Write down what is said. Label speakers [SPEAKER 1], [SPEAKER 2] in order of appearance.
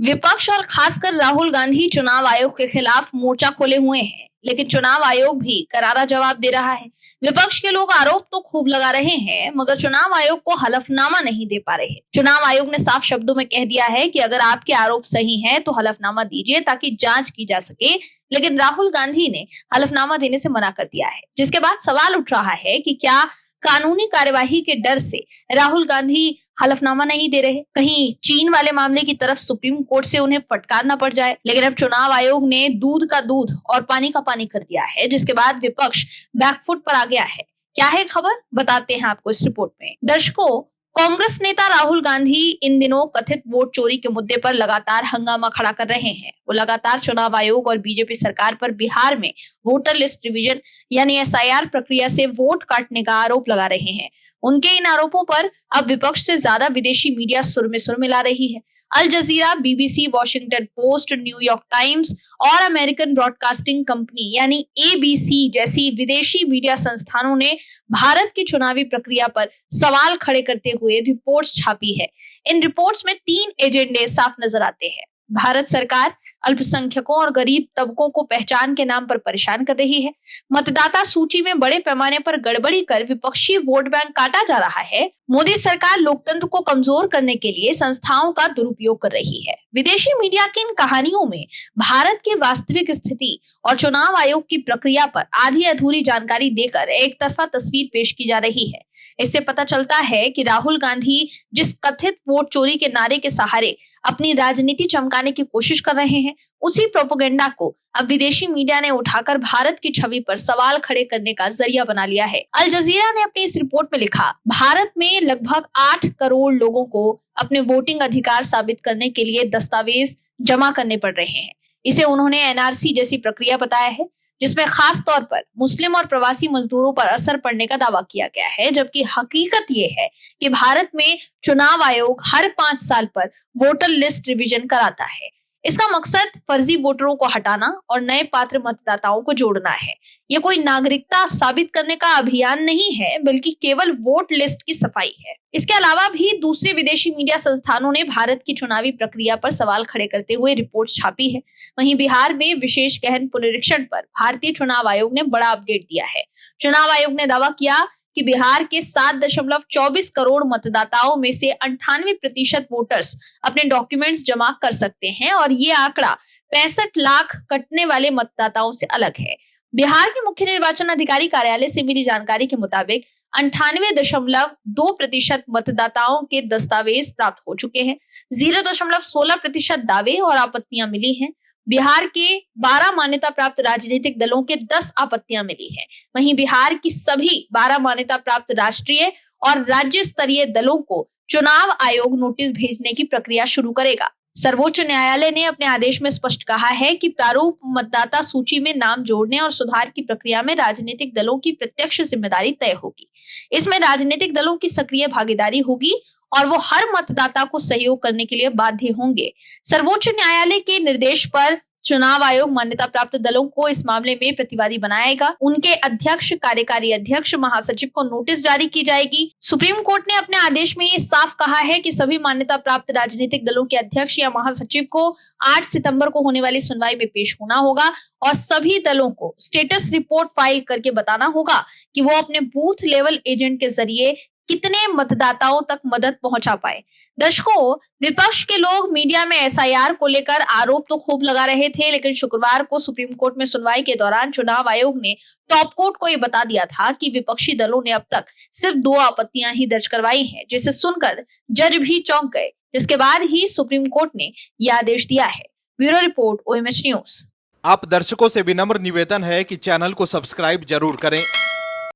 [SPEAKER 1] विपक्ष और खासकर राहुल गांधी चुनाव आयोग के खिलाफ मोर्चा खोले हुए हैं, लेकिन चुनाव आयोग भी करारा जवाब दे रहा है। विपक्ष के लोग आरोप तो खूब लगा रहे हैं, मगर चुनाव आयोग को हलफनामा नहीं दे पा रहे। चुनाव आयोग ने साफ शब्दों में कह दिया है कि अगर आपके आरोप सही हैं तो हलफनामा दीजिए ताकि जांच की जा सके, लेकिन राहुल गांधी ने हलफनामा देने से मना कर दिया है। जिसके बाद सवाल उठ रहा है कि क्या कानूनी कार्यवाही के डर से राहुल गांधी हलफनामा नहीं दे रहे, कहीं चीन वाले मामले की तरफ सुप्रीम कोर्ट से उन्हें फटकार न पड़ जाए। लेकिन अब चुनाव आयोग ने दूध का दूध और पानी का पानी कर दिया है, जिसके बाद विपक्ष बैकफुट पर आ गया है। क्या है खबर, बताते हैं आपको इस रिपोर्ट में। दर्शकों, कांग्रेस नेता राहुल गांधी इन दिनों कथित वोट चोरी के मुद्दे पर लगातार हंगामा खड़ा कर रहे हैं। वो लगातार चुनाव आयोग और बीजेपी सरकार पर बिहार में वोटर लिस्ट रिवीजन यानी एसआईआर प्रक्रिया से वोट काटने का आरोप लगा रहे हैं। उनके इन आरोपों पर अब विपक्ष से ज्यादा विदेशी मीडिया सुर में सुर मिला रही है। Al Jazeera, BBC, Washington Post, New York Times और अमेरिकन ब्रॉडकास्टिंग कंपनी यानी एबीसी जैसी विदेशी मीडिया संस्थानों ने भारत की चुनावी प्रक्रिया पर सवाल खड़े करते हुए रिपोर्ट्स छापी है। इन रिपोर्ट्स में 3 एजेंडे साफ नजर आते हैं। भारत सरकार अल्पसंख्यकों और गरीब तबकों को पहचान के नाम पर परेशान कर रही है। मतदाता सूची में बड़े पैमाने पर गड़बड़ी कर विपक्षी वोट बैंक काटा जा रहा है। मोदी सरकार लोकतंत्र को कमजोर करने के लिए संस्थाओं का दुरुपयोग कर रही है। विदेशी मीडिया की इन कहानियों में भारत की वास्तविक स्थिति और चुनाव आयोग की प्रक्रिया पर आधी अधूरी जानकारी देकर एक तरफा तस्वीर पेश की जा रही है। इससे पता चलता है कि राहुल गांधी जिस कथित वोट चोरी के नारे के सहारे अपनी राजनीति चमकाने की कोशिश कर रहे हैं, उसी प्रोपेगेंडा को अब विदेशी मीडिया ने उठाकर भारत की छवि पर सवाल खड़े करने का जरिया बना लिया है। अल जजीरा ने अपनी इस रिपोर्ट में लिखा, भारत में लगभग 8 करोड़ लोगों को अपने वोटिंग अधिकार साबित करने के लिए दस्तावेज जमा करने पड़ रहे हैं। इसे उन्होंने एनआरसी जैसी प्रक्रिया बताया है, जिसमें खास तौर पर मुस्लिम और प्रवासी मजदूरों पर असर पड़ने का दावा किया गया है, जबकि हकीकत ये है कि भारत में चुनाव आयोग हर 5 साल पर वोटर लिस्ट रिवीजन कराता है। इसका मकसद फर्जी वोटरों को हटाना और नए पात्र मतदाताओं को जोड़ना है। ये कोई नागरिकता साबित करने का अभियान नहीं है, बल्कि केवल वोट लिस्ट की सफाई है। इसके अलावा भी दूसरे विदेशी मीडिया संस्थानों ने भारत की चुनावी प्रक्रिया पर सवाल खड़े करते हुए रिपोर्ट छापी है। वहीं बिहार में विशेष गहन पुनरीक्षण पर भारतीय चुनाव आयोग ने बड़ा अपडेट दिया है। चुनाव आयोग ने दावा किया कि बिहार के 7.24 करोड़ मतदाताओं में से 98% वोटर्स अपने डॉक्यूमेंट्स जमा कर सकते हैं और ये आंकड़ा 65 लाख कटने वाले मतदाताओं से अलग है। बिहार के मुख्य निर्वाचन अधिकारी कार्यालय से मिली जानकारी के मुताबिक 98.2% मतदाताओं के दस्तावेज प्राप्त हो चुके हैं। 0.16% दावे और आपत्तियां मिली हैं। बिहार के 12 मान्यता प्राप्त राजनीतिक दलों के 10 आपत्तियां मिली हैं। वहीं बिहार की सभी 12 मान्यता प्राप्त राष्ट्रीय और राज्य स्तरीय दलों को चुनाव आयोग नोटिस भेजने की प्रक्रिया शुरू करेगा। सर्वोच्च न्यायालय ने अपने आदेश में स्पष्ट कहा है कि प्रारूप मतदाता सूची में नाम जोड़ने और सुधार की प्रक्रिया में राजनीतिक दलों की प्रत्यक्ष जिम्मेदारी तय होगी। इसमें राजनीतिक दलों की सक्रिय भागीदारी होगी और वो हर मतदाता को सहयोग करने के लिए बाध्य होंगे। सर्वोच्च न्यायालय के निर्देश पर चुनाव आयोग मान्यता प्राप्त दलों को इस मामले में प्रतिवादी बनाएगा। उनके अध्यक्ष, कार्यकारी अध्यक्ष, महासचिव को नोटिस जारी की जाएगी। सुप्रीम कोर्ट ने अपने आदेश में ये साफ कहा है कि सभी मान्यता प्राप्त राजनीतिक दलों के अध्यक्ष या महासचिव को 8 सितंबर को होने वाली सुनवाई में पेश होना होगा और सभी दलों को स्टेटस रिपोर्ट फाइल करके बताना होगा कि वो अपने बूथ लेवल एजेंट के जरिए कितने मतदाताओं तक मदद पहुंचा पाए। दर्शकों, विपक्ष के लोग मीडिया में एसआईआर को लेकर आरोप तो खूब लगा रहे थे, लेकिन शुक्रवार को सुप्रीम कोर्ट में सुनवाई के दौरान चुनाव आयोग ने टॉप कोर्ट को ये बता दिया था कि विपक्षी दलों ने अब तक सिर्फ 2 आपत्तियां ही दर्ज करवाई हैं, जिसे सुनकर जज भी चौंक गए। जिसके बाद ही सुप्रीम कोर्ट ने यह आदेश दिया है। Bureau report, OMH news.
[SPEAKER 2] आप दर्शकों से विनम्र निवेदन है कि चैनल को सब्सक्राइब जरूर करें